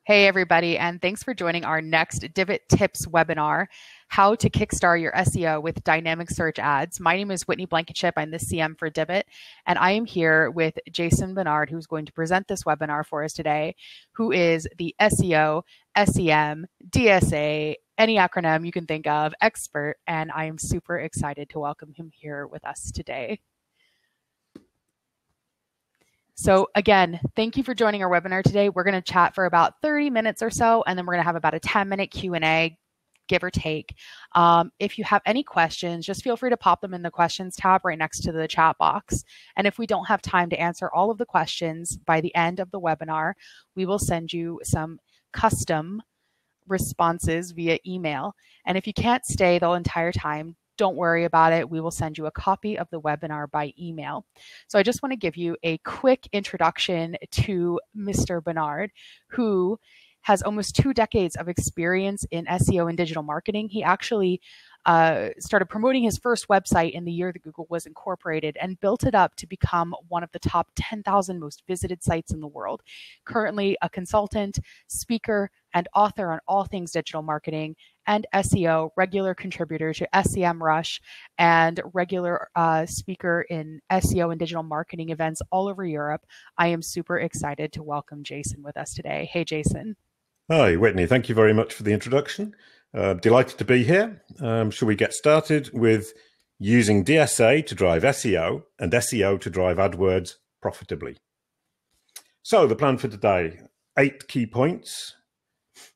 Hey, everybody, and thanks for joining our next Divot Tips webinar, How to Kickstart Your SEO with Dynamic Search Ads. My name is Whitney Blankenship. I'm the CM for Divot, and I am here with Jason Barnard, who's going to present this webinar for us today, who is the SEO, SEM, DSA, any acronym you can think of, expert, and I am super excited to welcome him here with us today. So again, thank you for joining our webinar today. We're going to chat for about 30 minutes or so, and then we're going to have about a 10-minute Q&A, give or take. If you have any questions, just feel free to pop them in the questions tab right next to the chat box. And if we don't have time to answer all of the questions by the end of the webinar, we will send you some custom responses via email. And if you can't stay the entire time, don't worry about it. We will send you a copy of the webinar by email. So I just want to give you a quick introduction to Mr. Barnard, who has almost 2 decades of experience in SEO and digital marketing. He actually started promoting his first website in the year that Google was incorporated and built it up to become one of the top 10,000 most visited sites in the world. Currently a consultant, speaker, and author on all things digital marketing and SEO, regular contributor to SEMrush, and regular speaker in SEO and digital marketing events all over Europe. I am super excited to welcome Jason with us today. Hey, Jason. Hi, Whitney. Thank you very much for the introduction. Delighted to be here. Shall we get started with using DSA to drive SEO and SEO to drive AdWords profitably? So the plan for today, 8 key points.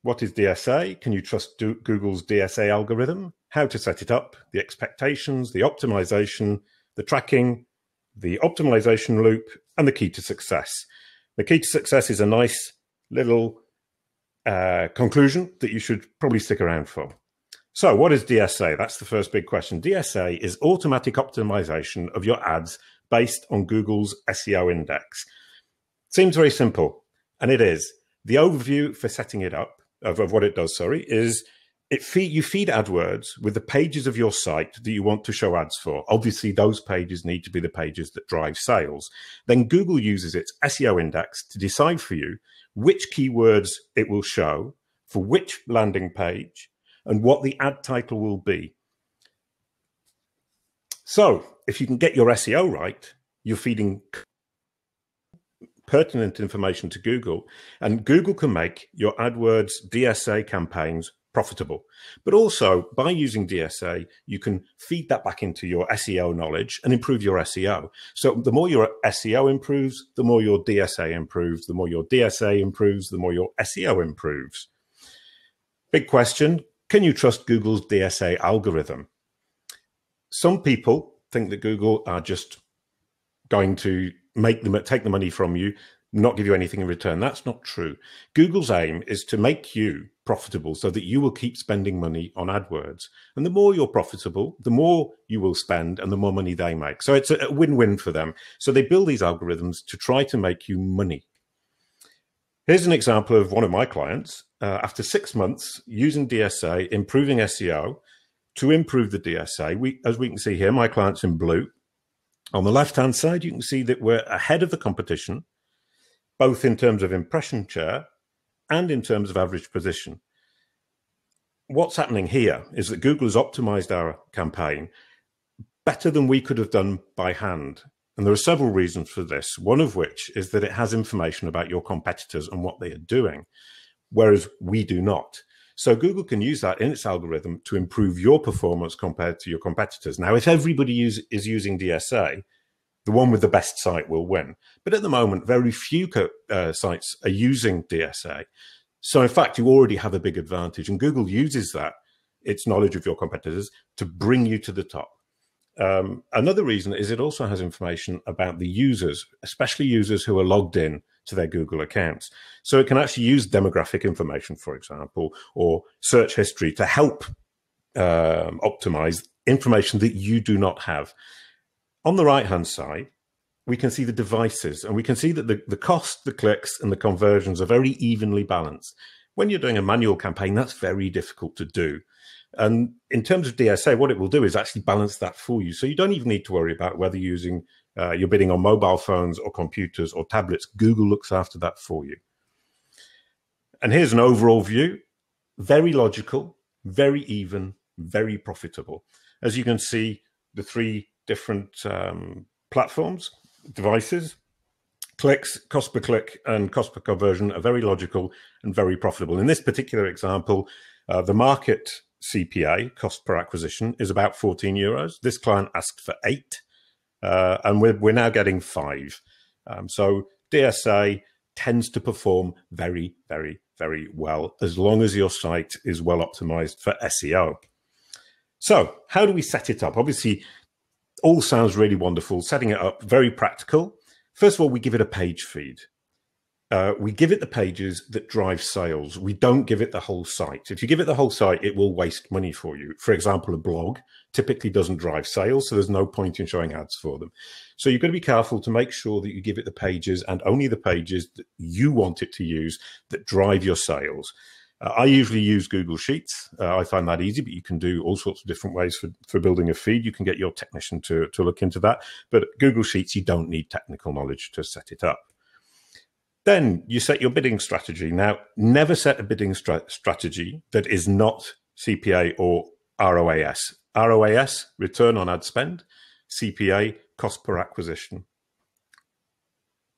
What is DSA? Can you trust Google's DSA algorithm? How to set it up, the expectations, the optimization, the tracking, the optimization loop, and the key to success. The key to success is a nice little conclusion that you should probably stick around for. So what is DSA? That's the first big question. DSA is automatic optimization of your ads based on Google's SEO index. Seems very simple, and it is. The overview for setting it up, of what it does, is you feed AdWords with the pages of your site that you want to show ads for. Obviously, those pages need to be the pages that drive sales. Then Google uses its SEO index to decide for you which keywords it will show for which landing page and what the ad title will be. So if you can get your SEO right, you're feeding pertinent information to Google, and Google can make your AdWords DSA campaigns profitable. But also, by using DSA, you can feed that back into your SEO knowledge and improve your SEO. So the more your SEO improves, the more your DSA improves. The more your DSA improves, the more your SEO improves. Big question, can you trust Google's DSA algorithm? Some people think that Google are just going to take the money from you, not give you anything in return. That's not true. Google's aim is to make you profitable so that you will keep spending money on AdWords. And the more you're profitable, the more you will spend and the more money they make. So it's a win-win for them. So they build these algorithms to try to make you money. Here's an example of one of my clients. After 6 months using DSA, improving SEO to improve the DSA, as we can see here, my client's in blue. On the left-hand side, you can see that we're ahead of the competition, both in terms of impression share and in terms of average position. What's happening here is that Google has optimized our campaign better than we could have done by hand. And there are several reasons for this, one of which is that it has information about your competitors and what they are doing, whereas we do not. So Google can use that in its algorithm to improve your performance compared to your competitors. Now, if everybody is using DSA, the one with the best site will win. But at the moment, very few sites are using DSA. So in fact, you already have a big advantage. And Google uses that, its knowledge of your competitors, to bring you to the top. Another reason is it also has information about the users, especially users who are logged in to their Google accounts. So it can actually use demographic information, for example, or search history to help optimize information that you do not have. On the right-hand side, we can see the devices, and we can see that the cost, the clicks, and the conversions are very evenly balanced. When you're doing a manual campaign, that's very difficult to do. And in terms of DSA, what it will do is actually balance that for you. So you don't even need to worry about whether you're bidding on mobile phones or computers or tablets. Google looks after that for you. And here's an overall view. Very logical, very even, very profitable. As you can see, the three different platforms, devices, clicks, cost per click, and cost per conversion are very logical and very profitable. In this particular example, the market CPA, cost per acquisition, is about 14 euros. This client asked for 8, and we're now getting 5. So DSA tends to perform very, very, very well as long as your site is well optimized for SEO. So how do we set it up? Obviously, all sounds really wonderful. Setting it up, very practical. First of all, we give it a page feed. We give it the pages that drive sales. We don't give it the whole site. If you give it the whole site, it will waste money for you. For example, a blog typically doesn't drive sales, so there's no point in showing ads for them. So you've got to be careful to make sure that you give it the pages and only the pages that you want it to use that drive your sales. I usually use Google Sheets. I find that easy, but you can do all sorts of different ways for building a feed. You can get your technician to look into that. But Google Sheets, you don't need technical knowledge to set it up. Then you set your bidding strategy. Now, never set a bidding strategy that is not CPA or ROAS. ROAS, return on ad spend. CPA, cost per acquisition.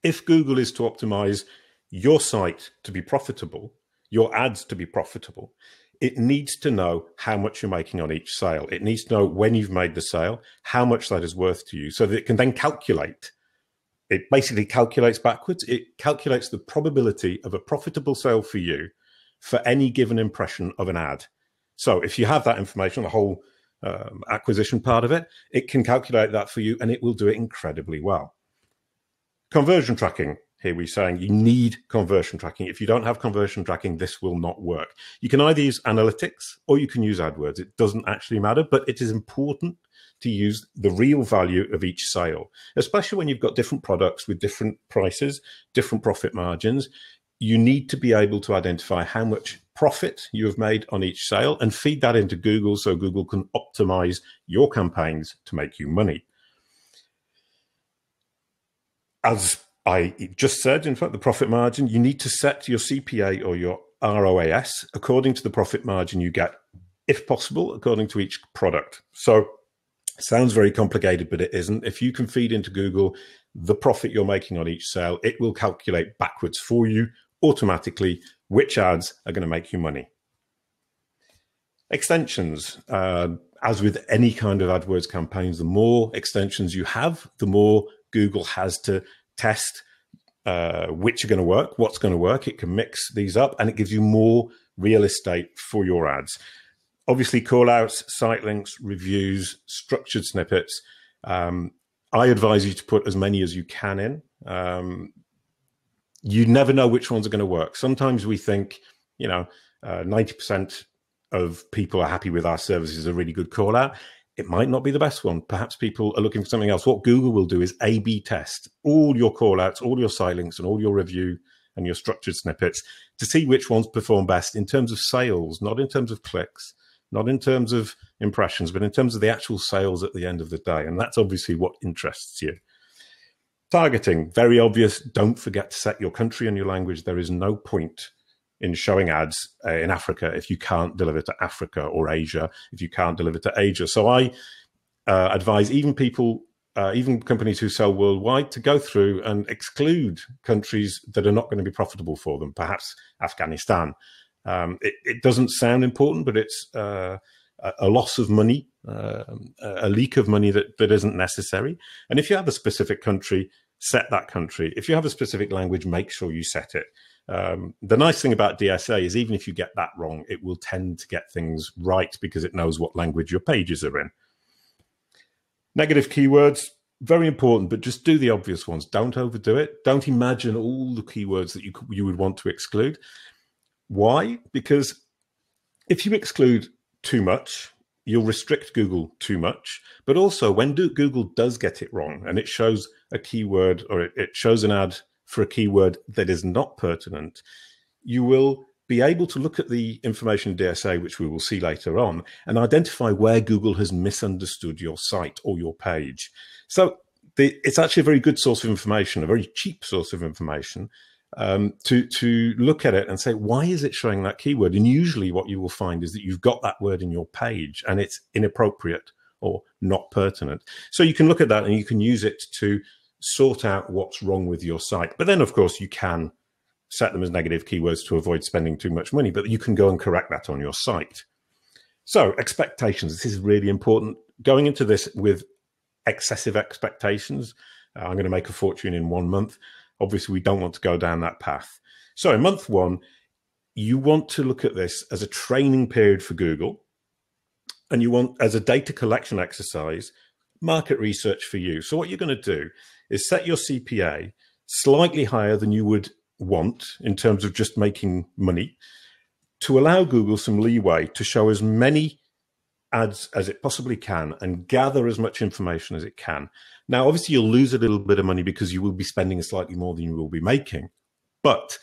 If Google is to optimize your site to be profitable, your ads to be profitable, it needs to know how much you're making on each sale. It needs to know when you've made the sale, how much that is worth to you, so that it can then calculate. It basically calculates backwards. It calculates the probability of a profitable sale for you for any given impression of an ad. So if you have that information, the whole acquisition part of it, it can calculate that for you, and it will do it incredibly well. Conversion tracking. Here we're saying you need conversion tracking. If you don't have conversion tracking, this will not work. You can either use analytics or you can use AdWords. It doesn't actually matter, but it is important to use the real value of each sale, especially when you've got different products with different prices, different profit margins. You need to be able to identify how much profit you have made on each sale and feed that into Google so Google can optimize your campaigns to make you money. As I just said, in fact, the profit margin, you need to set your CPA or your ROAS according to the profit margin you get, if possible, according to each product. So sounds very complicated, but it isn't. If you can feed into Google the profit you're making on each sale, it will calculate backwards for you automatically which ads are going to make you money. Extensions. As with any kind of AdWords campaigns, the more extensions you have, the more Google has to test which are going to work, what's going to work. It can mix these up, and it gives you more real estate for your ads. Obviously, call-outs, site links, reviews, structured snippets. I advise you to put as many as you can in. You never know which ones are going to work. Sometimes we think, 90% of people are happy with our services, a really good call-out. It might not be the best one. Perhaps people are looking for something else. What Google will do is A/B test all your call-outs, all your site links, and all your review and your structured snippets to see which ones perform best in terms of sales, not in terms of clicks, not in terms of impressions, but in terms of the actual sales at the end of the day. And that's obviously what interests you. Targeting, very obvious. Don't forget to set your country and your language. There is no point in showing ads in Africa if you can't deliver to Africa, or Asia if you can't deliver to Asia. So I advise even companies who sell worldwide to go through and exclude countries that are not going to be profitable for them, perhaps Afghanistan. It doesn't sound important, but it's a loss of money, a leak of money that isn't necessary. And if you have a specific country, set that country. If you have a specific language, make sure you set it. The nice thing about DSA is even if you get that wrong, it will tend to get things right because it knows what language your pages are in. Negative keywords, very important, but just do the obvious ones. Don't overdo it. Don't imagine all the keywords that you would want to exclude. Why? Because if you exclude too much, you'll restrict Google too much. But also when Google does get it wrong and it shows a keyword, or it shows an ad for a keyword that is not pertinent, you will be able to look at the information in DSA, which we will see later on, and identify where Google has misunderstood your site or your page. So it's actually a very good source of information, a very cheap source of information. to look at it and say, why is it showing that keyword? And usually what you will find is that you've got that word in your page and it's inappropriate or not pertinent. So you can look at that and you can use it to sort out what's wrong with your site. But then, of course, you can set them as negative keywords to avoid spending too much money, but you can go and correct that on your site. So expectations, this is really important. Going into this with excessive expectations, I'm going to make a fortune in 1 month. Obviously, we don't want to go down that path. So in month 1, you want to look at this as a training period for Google, and you want, as a data collection exercise, market research for you. So what you're going to do is set your CPA slightly higher than you would want in terms of just making money, to allow Google some leeway to show as many ads as it possibly can and gather as much information as it can. Now, obviously, you'll lose a little bit of money because you will be spending slightly more than you will be making, but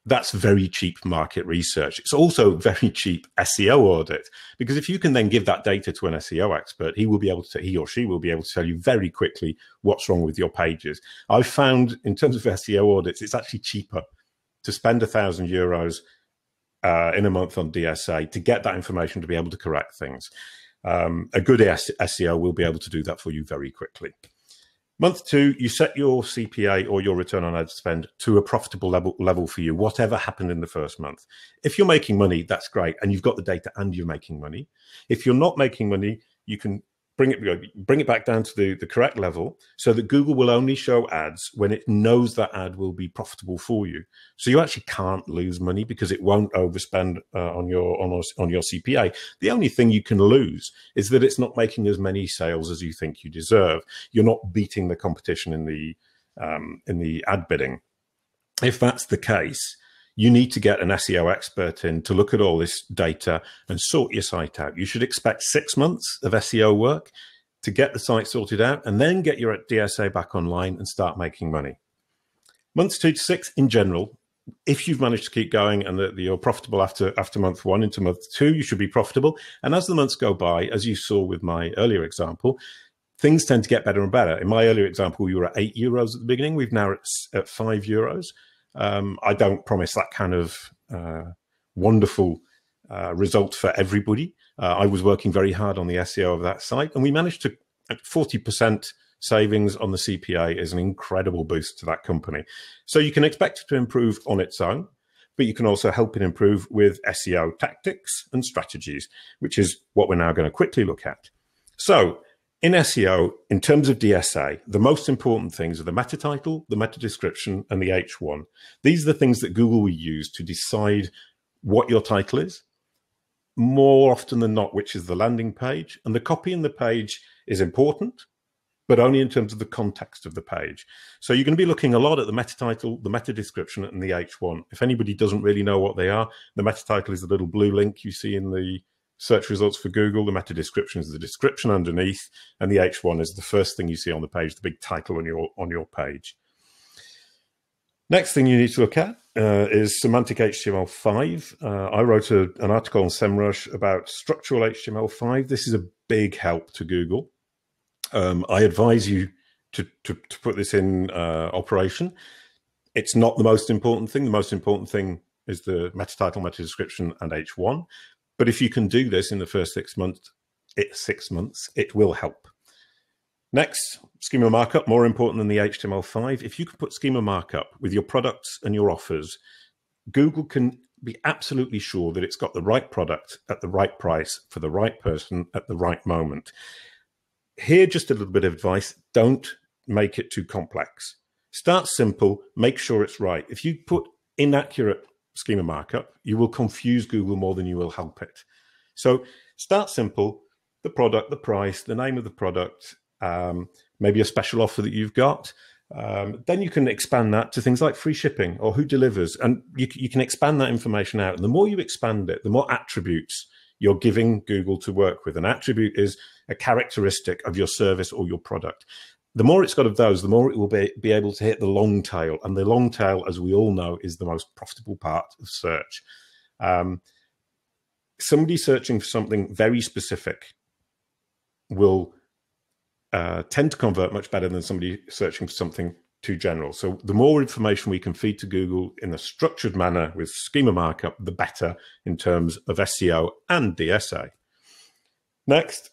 that's very cheap market research. It's also very cheap SEO audit, because if you can then give that data to an SEO expert, he or she will be able to tell you very quickly what's wrong with your pages. I've found, in terms of SEO audits, it's actually cheaper to spend €1,000 in a month on DSA to get that information to be able to correct things. A good SEO will be able to do that for you very quickly. Month 2, you set your CPA or your return on ad spend to a profitable level for you, whatever happened in the first month. If you're making money, that's great, and you've got the data and you're making money. If you're not making money, you can bring it back down to the correct level, so that Google will only show ads when it knows that ad will be profitable for you. So you actually can't lose money because it won't overspend on your CPA. The only thing you can lose is that it's not making as many sales as you think you deserve. You're not beating the competition in the ad bidding. If that's the case, you need to get an SEO expert in to look at all this data and sort your site out. You should expect 6 months of SEO work to get the site sorted out, and then get your DSA back online and start making money. Months 2 to 6 in general, if you've managed to keep going and that you're profitable after month 1 into month 2, you should be profitable. And as the months go by, as you saw with my earlier example, things tend to get better and better. In my earlier example, we were at €8 at the beginning. We've now at €5. I don't promise that kind of wonderful result for everybody. I was working very hard on the SEO of that site, and we managed to, at 40% savings on the CPA is an incredible boost to that company. So you can expect it to improve on its own, but you can also help it improve with SEO tactics and strategies, which is what we're now going to quickly look at. So in SEO, in terms of DSA, the most important things are the meta title, the meta description, and the H1. These are the things that Google will use to decide what your title is, more often than not, which is the landing page. And the copy in the page is important, but only in terms of the context of the page. So you're going to be looking a lot at the meta title, the meta description, and the H1. If anybody doesn't really know what they are, the meta title is the little blue link you see in the search results for Google. The meta description is the description underneath, and the H1 is the first thing you see on the page, the big title on your page. Next thing you need to look at is semantic HTML5. I wrote an article on SEMrush about structural HTML5. This is a big help to Google. I advise you to put this in operation. It's not the most important thing. The most important thing is the meta title, meta description, and H1. But if you can do this in the first 6 months, it will help. Next, schema markup, more important than the HTML5. If you can put schema markup with your products and your offers, Google can be absolutely sure that it's got the right product at the right price for the right person at the right moment. Here, just a little bit of advice. Don't make it too complex. Start simple, make sure it's right. If you put inaccurate schema markup, you will confuse Google more than you will help it. So start simple, the product, the price, the name of the product, maybe a special offer that you've got. Then you can expand that to things like free shipping or who delivers, and you can expand that information out. And the more you expand it, the more attributes you're giving Google to work with. An attribute is a characteristic of your service or your product. The more it's got of those, the more it will be able to hit the long tail. And the long tail, as we all know, is the most profitable part of search. Somebody searching for something very specific will tend to convert much better than somebody searching for something too general. So the more information we can feed to Google in a structured manner with schema markup, the better in terms of SEO and DSA. Next,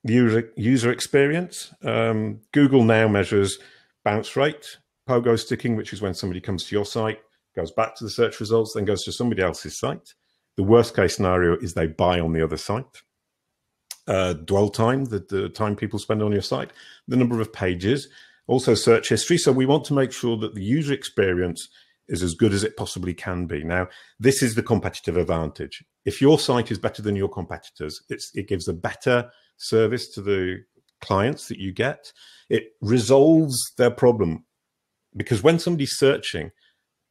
user experience. Google now measures bounce rate, pogo sticking, which is when somebody comes to your site, goes back to the search results, then goes to somebody else's site. The worst case scenario is they buy on the other site. Dwell time, the time people spend on your site, the number of pages, also search history. So we want to make sure that the user experience is as good as it possibly can be. Now, this is the competitive advantage. If your site is better than your competitors, it gives a better service to the clients that you get. It resolves their problem, because when somebody's searching,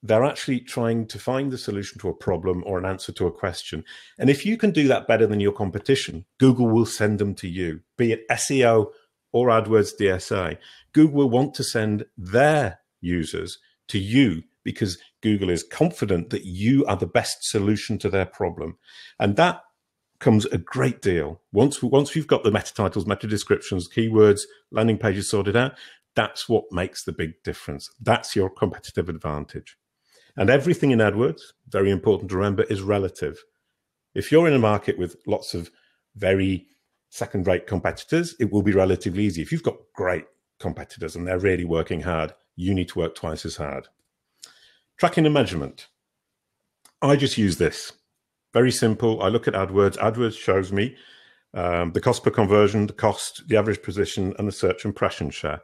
they're actually trying to find the solution to a problem or an answer to a question. And if you can do that better than your competition, Google will send them to you, be it SEO or AdWords DSA. Google will want to send their users to you because Google is confident that you are the best solution to their problem. And that comes a great deal. Once we've got the meta titles, meta descriptions, keywords, landing pages sorted out, that's what makes the big difference. That's your competitive advantage. And everything in AdWords, very important to remember, is relative. If you're in a market with lots of very second-rate competitors, it will be relatively easy. If you've got great competitors and they're really working hard, you need to work twice as hard. Tracking and measurement. I just use this. Very simple. I look at AdWords. AdWords shows me the cost per conversion, the cost, the average position, and the search impression share.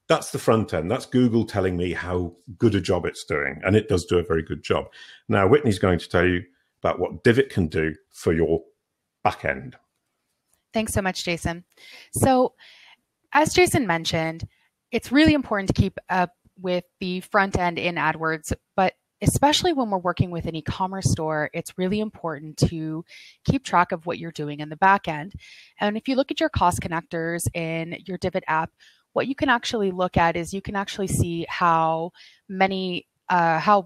That's the front end. That's Google telling me how good a job it's doing. And it does do a very good job. Now, Whitney's going to tell you about what Divot can do for your back end. Thanks so much, Jason. So as Jason mentioned, it's really important to keep up with the front end in AdWords, but especially when we're working with an e-commerce store, it's really important to keep track of what you're doing in the back end. And if you look at your cost connectors in your Divot app, what you can actually look at is you can actually see how many, I'll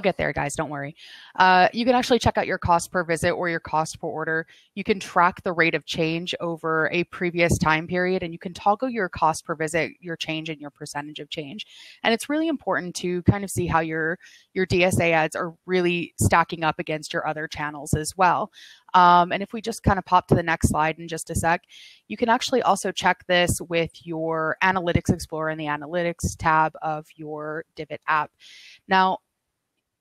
get there, guys, don't worry. You can actually check out your cost per visit or your cost per order. You can track the rate of change over a previous time period, and you can toggle your cost per visit, your change, and your percentage of change. And it's really important to kind of see how your DSA ads are really stacking up against your other channels as well. And if we just kind of pop to the next slide in just a sec, you can actually also check this with your Analytics Explorer in the Analytics tab of your Divot app. Now,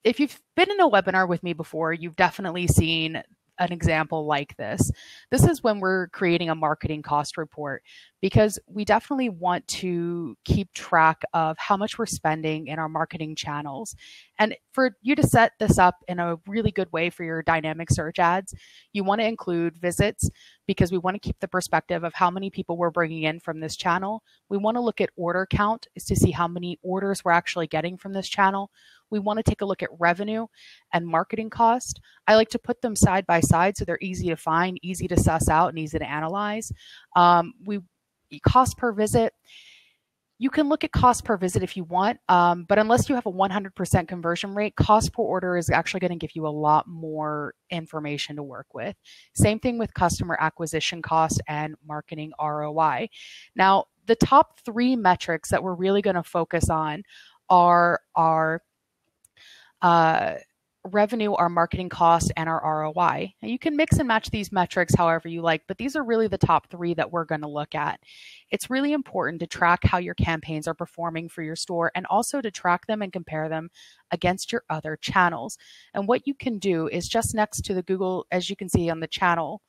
if you've been in a webinar with me before, you've definitely seen an example like this. This is when we're creating a marketing cost report, because we definitely want to keep track of how much we're spending in our marketing channels. And for you to set this up in a really good way for your dynamic search ads, you want to include visits, because we want to keep the perspective of how many people we're bringing in from this channel. We want to look at order count is to see how many orders we're actually getting from this channel. We want to take a look at revenue and marketing cost. I like to put them side by side so they're easy to find, easy to suss out, and easy to analyze. Cost per visit. You can look at cost per visit if you want, but unless you have a 100% conversion rate, cost per order is actually going to give you a lot more information to work with. Same thing with customer acquisition cost and marketing ROI. Now, the top three metrics that we're really going to focus on are our revenue, our marketing cost, and our ROI. Now, you can mix and match these metrics however you like, but these are really the top three that we're going to look at. It's really important to track how your campaigns are performing for your store, and also to track them and compare them against your other channels. And what you can do is just next to the Google, as you can see on the channel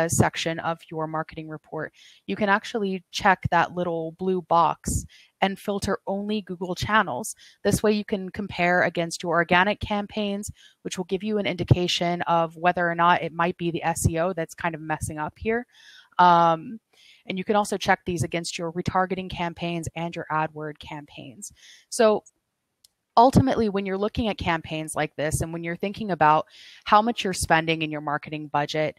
section of your marketing report, you can actually check that little blue box and filter only Google channels. This way you can compare against your organic campaigns, which will give you an indication of whether or not it might be the SEO that's kind of messing up here. And you can also check these against your retargeting campaigns and your AdWord campaigns. So ultimately, when you're looking at campaigns like this, and when you're thinking about how much you're spending in your marketing budget,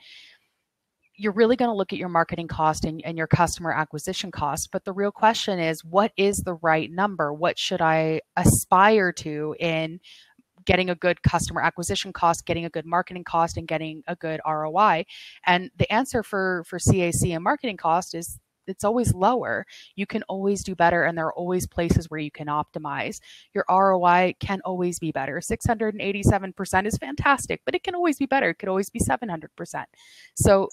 you're really going to look at your marketing cost and your customer acquisition cost. But the real question is, what is the right number? What should I aspire to in getting a good customer acquisition cost, getting a good marketing cost, and getting a good ROI? And the answer for CAC and marketing cost is it's always lower. You can always do better, and there are always places where you can optimize. Your ROI can always be better. 687% is fantastic, but it can always be better. It could always be 700%. So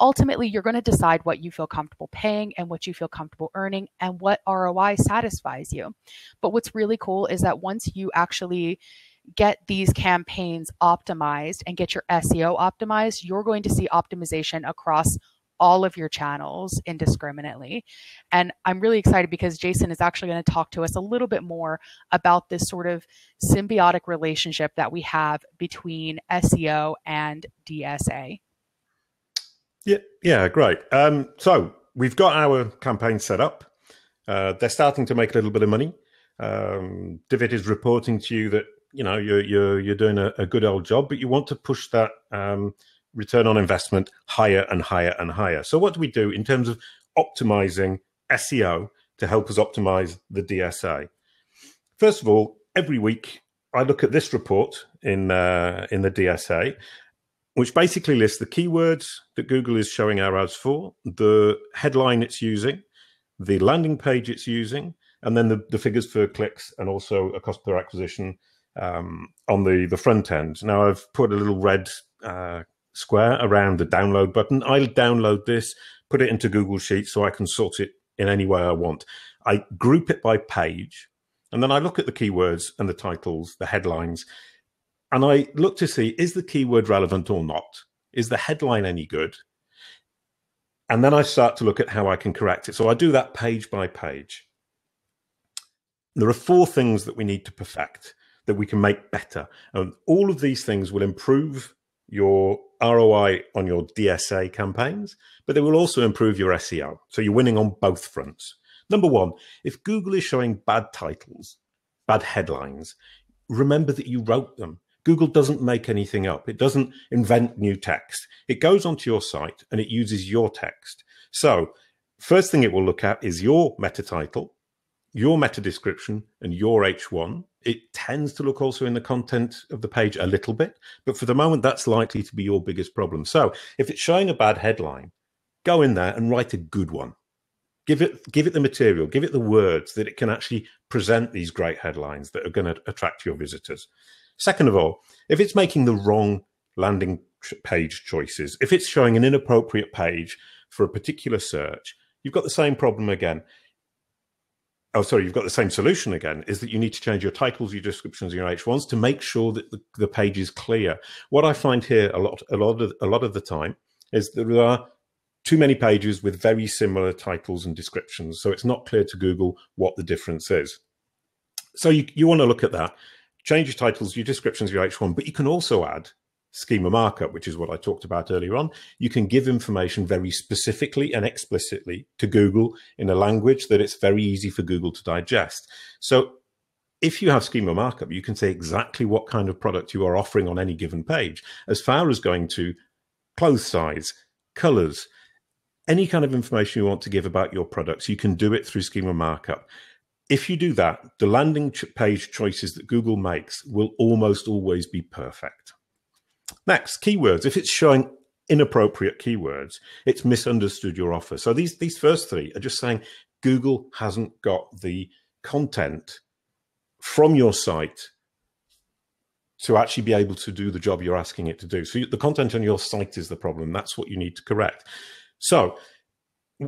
ultimately, you're going to decide what you feel comfortable paying and what you feel comfortable earning and what ROI satisfies you. But what's really cool is that once you actually get these campaigns optimized and get your SEO optimized, you're going to see optimization across all of your channels indiscriminately. And I'm really excited because Jason is actually going to talk to us a little bit more about this sort of symbiotic relationship that we have between SEO and DSA. Yeah, great. So we've got our campaign set up. They're starting to make a little bit of money. David is reporting to you that you're doing a good old job, but you want to push that return on investment higher and higher and higher. So what do we do in terms of optimizing SEO to help us optimize the DSA? First of all, every week I look at this report in the DSA, which basically lists the keywords that Google is showing our ads for, the headline it's using, the landing page it's using, and then the figures for clicks and also a cost per acquisition on the front end. Now I've put a little red square around the download button. I'll download this, put it into Google Sheets so I can sort it in any way I want. I group it by page, and then I look at the keywords and the titles, the headlines, and I look to see, is the keyword relevant or not? Is the headline any good? And then I start to look at how I can correct it. So I do that page by page. There are 4 things that we need to perfect, that we can make better. And all of these things will improve your ROI on your DSA campaigns, but they will also improve your SEO. So you're winning on both fronts. Number 1, if Google is showing bad titles, bad headlines, remember that you wrote them. Google doesn't make anything up. It doesn't invent new text. It goes onto your site and it uses your text. So first thing it will look at is your meta title, your meta description, and your H1. It tends to look also in the content of the page a little bit, but for the moment, that's likely to be your biggest problem. So if it's showing a bad headline, go in there and write a good one. Give it the material, give it the words that it can actually present these great headlines that are going to attract your visitors. Second of all, if it's making the wrong landing page choices, if it's showing an inappropriate page for a particular search, you've got the same problem again. You've got the same solution again, is that you need to change your titles, your descriptions, your H1s to make sure that the page is clear. What I find here a lot of the time is that there are too many pages with very similar titles and descriptions. So it's not clear to Google what the difference is. So you want to look at that, change your titles, your descriptions, your H1, but you can also add schema markup, which is what I talked about earlier on. You can give information very specifically and explicitly to Google in a language that it's very easy for Google to digest. So if you have schema markup, you can say exactly what kind of product you are offering on any given page, as far as going to clothes size, colors, any kind of information you want to give about your products, you can do it through schema markup. If you do that, the landing page choices that Google makes will almost always be perfect. Next, keywords. If it's showing inappropriate keywords, it's misunderstood your offer. So these first 3 are just saying Google hasn't got the content from your site to actually be able to do the job you're asking it to do. So the content on your site is the problem. That's what you need to correct. So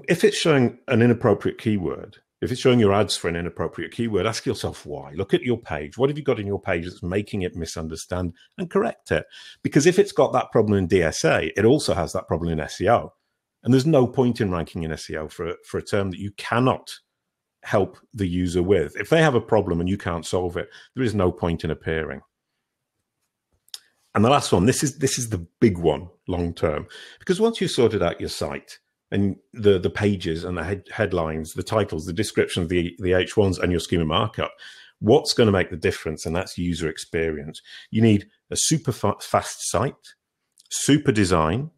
if it's showing an inappropriate keyword, if it's showing your ads for an inappropriate keyword, ask yourself why. Look at your page. What have you got in your page that's making it misunderstand, and correct it? Because if it's got that problem in DSA, it also has that problem in SEO. And there's no point in ranking in SEO for a term that you cannot help the user with. If they have a problem and you can't solve it, there is no point in appearing. And the last one, this is the big one long term, because once you've sorted out your site and the pages and the headlines, the titles, the descriptions, the H1s, and your schema markup, what's going to make the difference? And that's user experience. You need a super fast site, super design,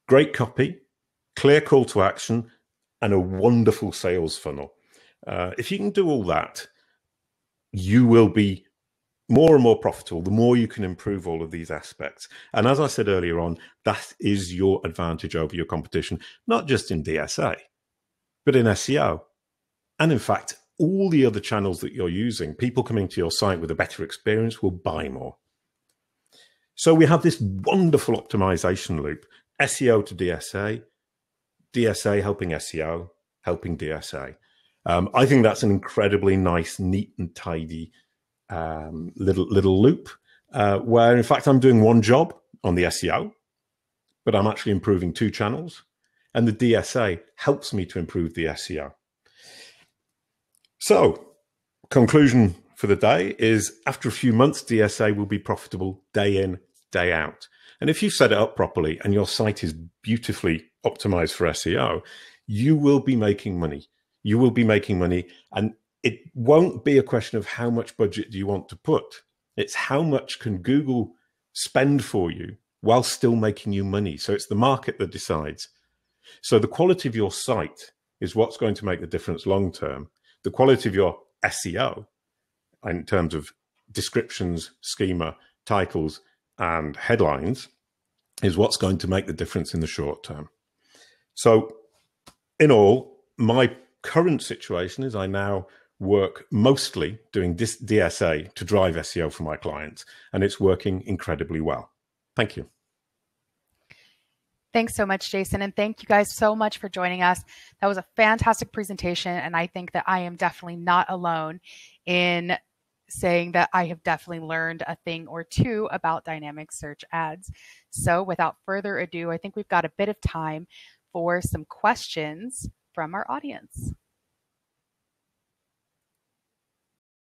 great copy, clear call to action, and a wonderful sales funnel. If you can do all that, you will be more and more profitable the more you can improve all of these aspects. And as I said earlier on, that is your advantage over your competition, not just in DSA, but in SEO. And in fact, all the other channels that you're using, people coming to your site with a better experience will buy more. So we have this wonderful optimization loop, SEO to DSA, DSA helping SEO, helping DSA. I think that's an incredibly nice, neat and tidy little loop where in fact I'm doing one job on the SEO, but I'm actually improving two channels, and the DSA helps me to improve the SEO. So, conclusion for the day is after a few months, DSA will be profitable day in, day out. And if you set it up properly and your site is beautifully optimized for SEO, you will be making money. You will be making money, and it won't be a question of how much budget do you want to put. It's how much can Google spend for you while still making you money. So it's the market that decides. So the quality of your site is what's going to make the difference long term. The quality of your SEO in terms of descriptions, schema, titles, and headlines is what's going to make the difference in the short term. So in all, my current situation is I now work mostly doing DSA to drive SEO for my clients, and it's working incredibly well. Thank you. Thanks so much, Jason. And thank you guys so much for joining us. That was a fantastic presentation. And I think that I am definitely not alone in saying that I have definitely learned a thing or two about dynamic search ads. So without further ado, I think we've got a bit of time for some questions from our audience.